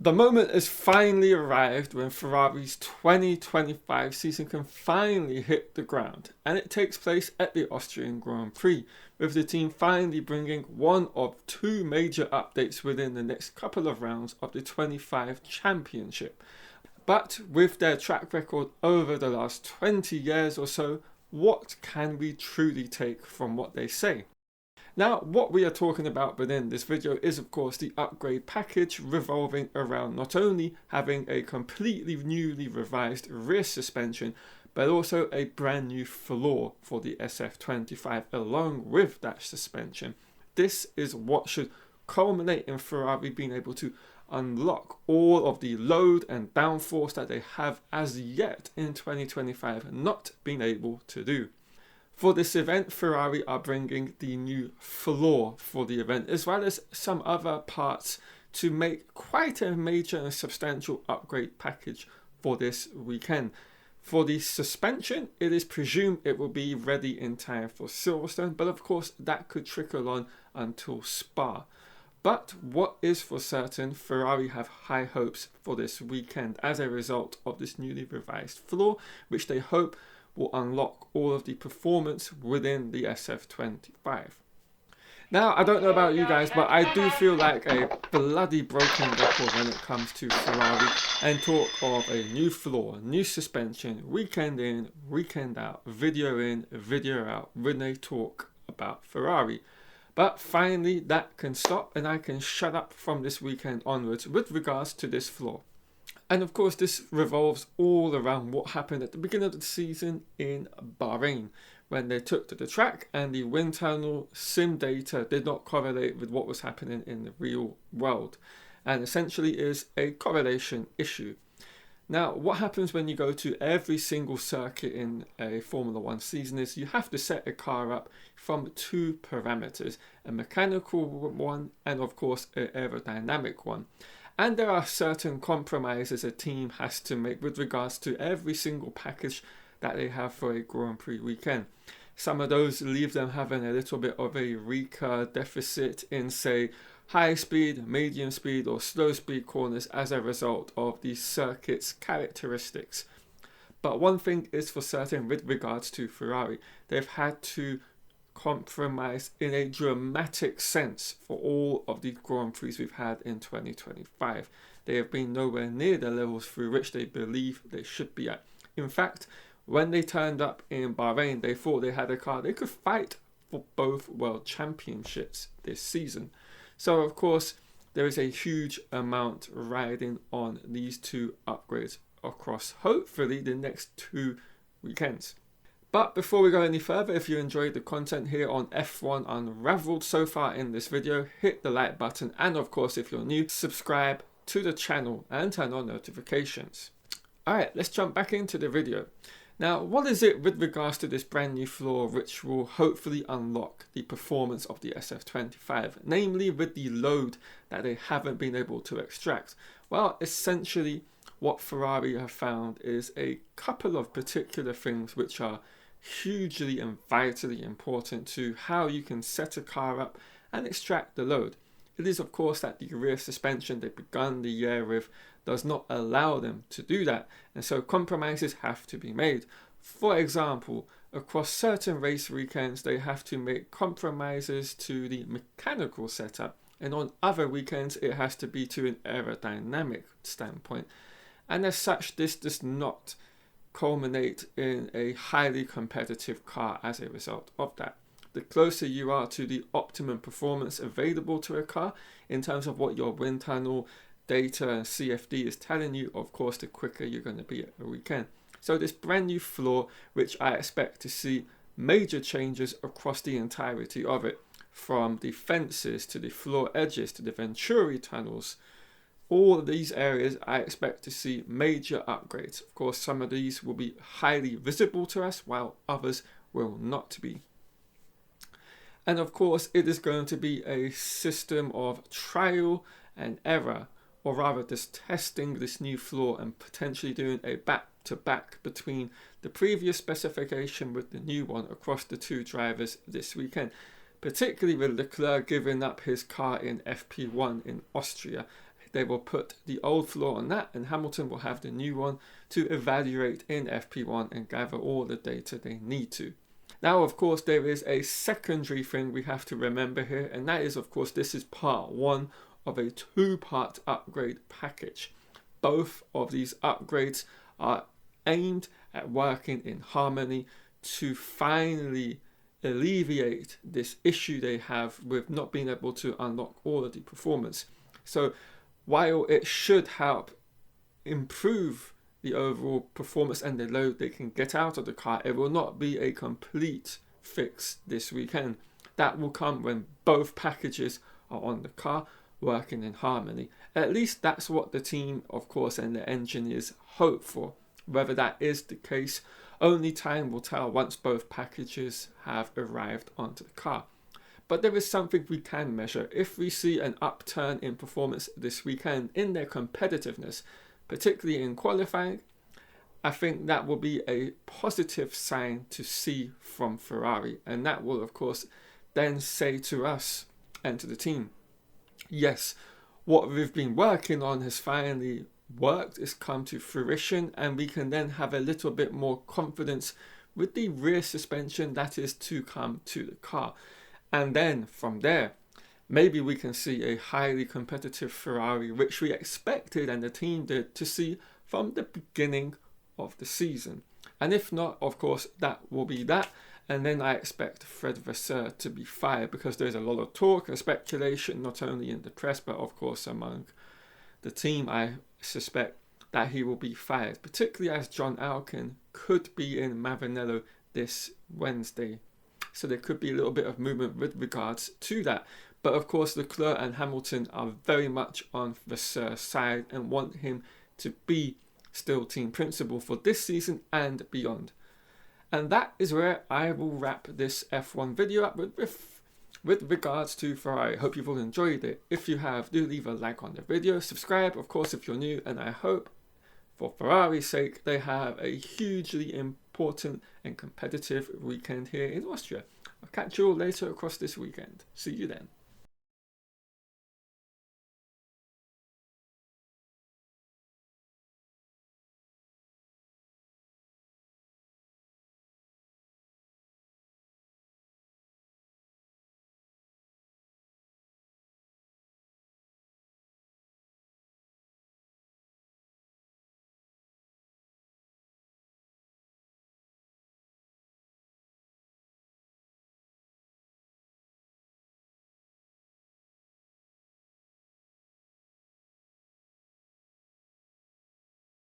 The moment has finally arrived when Ferrari's 2025 season can finally hit the ground, and it takes place at the Austrian Grand Prix, with the team finally bringing one of two major updates within the next couple of rounds of the 25 championship. But with their track record over the last 20 years or so, what can we truly take from what they say? Now, what we are talking about within this video is of course the upgrade package revolving around not only having a completely newly revised rear suspension, but also a brand new floor for the SF-25 along with that suspension. This is what should culminate in Ferrari being able to unlock all of the load and downforce that they have as yet in 2025 not been able to do. For this event, Ferrari are bringing the new floor for the event, as well as some other parts to make quite a major and substantial upgrade package for this weekend. For the suspension, it is presumed it will be ready in time for Silverstone, but of course that could trickle on until Spa. But what is for certain, Ferrari have high hopes for this weekend as a result of this newly revised floor, which they hope will unlock all of the performance within the SF-25. Now, I don't know about you guys, but I do feel like a bloody broken record when it comes to Ferrari and talk of a new floor, new suspension, weekend in, weekend out, video in, video out, when they talk about Ferrari. But finally, that can stop and I can shut up from this weekend onwards with regards to this floor. And of course, this revolves all around what happened at the beginning of the season in Bahrain, when they took to the track and the wind tunnel sim data did not correlate with what was happening in the real world, and essentially is a correlation issue. Now, what happens when you go to every single circuit in a Formula 1 season is you have to set a car up from two parameters, a mechanical one and of course an aerodynamic one. And there are certain compromises a team has to make with regards to every single package that they have for a Grand Prix weekend. Some of those leave them having a little bit of a weaker deficit in, say, high speed, medium speed or slow speed corners as a result of the circuit's characteristics. But one thing is for certain with regards to Ferrari, they've had to compromise in a dramatic sense for all of the Grand Prix we've had in 2025. They have been nowhere near the levels through which they believe they should be at. In fact, when they turned up in Bahrain, they thought they had a car they could fight for both world championships this season. So of course, there is a huge amount riding on these two upgrades across hopefully the next 2 weekends. But before we go any further, if you enjoyed the content here on F1 Unraveled so far in this video, hit the like button, and of course if you're new, subscribe to the channel and turn on notifications. Alright, let's jump back into the video. Now, what is it with regards to this brand new floor which will hopefully unlock the performance of the SF-25, namely with the load that they haven't been able to extract? Well, essentially what Ferrari have found is a couple of particular things which are hugely and vitally important to how you can set a car up and extract the load. It is of course that the rear suspension they begun the year with does not allow them to do that, and so compromises have to be made. For example, across certain race weekends they have to make compromises to the mechanical setup, and on other weekends it has to be to an aerodynamic standpoint. And as such, this does not culminate in a highly competitive car as a result of that. The closer you are to the optimum performance available to a car in terms of what your wind tunnel data and CFD is telling you, of course, the quicker you're going to be at the weekend. So this brand new floor, which I expect to see major changes across the entirety of it, from the fences to the floor edges to the Venturi tunnels, all of these areas I expect to see major upgrades. Of course, some of these will be highly visible to us while others will not be. And of course, it is going to be a system of trial and error, or rather just testing this new floor and potentially doing a back-to-back between the previous specification with the new one across the two drivers this weekend, particularly with Leclerc giving up his car in FP1 in Austria. they will put the old floor on that, and Hamilton will have the new one to evaluate in FP1 and gather all the data they need to. Now, of course, there is a secondary thing we have to remember here, and that is, of course, this is part one of a two-part upgrade package. Both of these upgrades are aimed at working in harmony to finally alleviate this issue they have with not being able to unlock all of the performance. So while it should help improve the overall performance and the load they can get out of the car, it will not be a complete fix this weekend. That will come when both packages are on the car working in harmony. At least that's what the team, of course, and the engineers hope for. Whether that is the case, only time will tell once both packages have arrived onto the car. But there is something we can measure. If we see an upturn in performance this weekend in their competitiveness, particularly in qualifying, I think that will be a positive sign to see from Ferrari. And that will, of course, then say to us and to the team, yes, what we've been working on has finally worked, it's come to fruition, and we can then have a little bit more confidence with the rear suspension that is to come to the car. And then from there, maybe we can see a highly competitive Ferrari, which we expected and the team did to see from the beginning of the season. And if not, of course, that will be that. And then I expect Fred Vasseur to be fired, because there's a lot of talk and speculation, not only in the press, but of course among the team. I suspect that he will be fired, particularly as John Alkin could be in Maranello this Wednesday. So there could be a little bit of movement with regards to that. But of course, Leclerc and Hamilton are very much on Vasseur's side and want him to be still team principal for this season and beyond. And that is where I will wrap this F1 video up with regards to Ferrari. I hope you've all enjoyed it. If you have, do leave a like on the video, subscribe, of course, if you're new, and I hope, for Ferrari's sake, they have a hugely important and competitive weekend here in Austria. I'll catch you all later across this weekend. See you then.